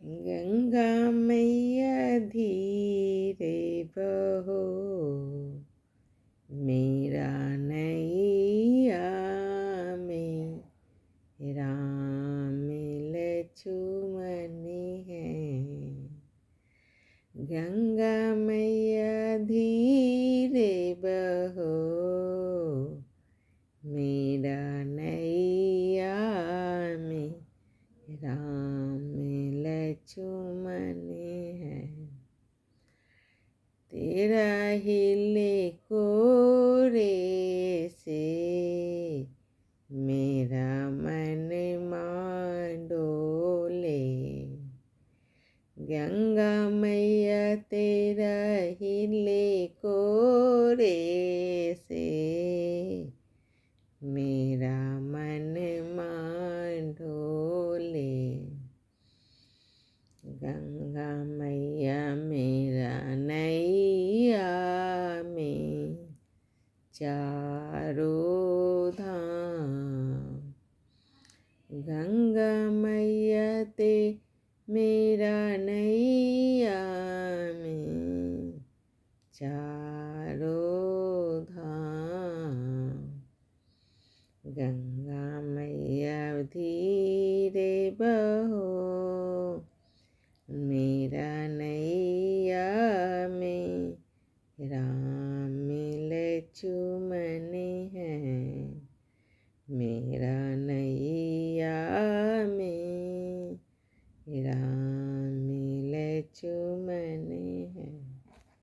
गंगा मैया धीरे बहो, मेरा नैया में राम लक्ष्मण है। गंगा मैया धीरे बहो, मेरा नैया में राम लक्ष्मण है। तेरा हिले कोरे से मेरा मन डोले। गंगा मैया तेरा हिले कोरे से मेरा मन डोले। गंगा मैया मेरा नैया में चारों धाम। गंगा मैया ते मेरा नैया में चारों धाम। गंगा मैया धीरे बहो, मेरा नैया में राम लक्ष्मण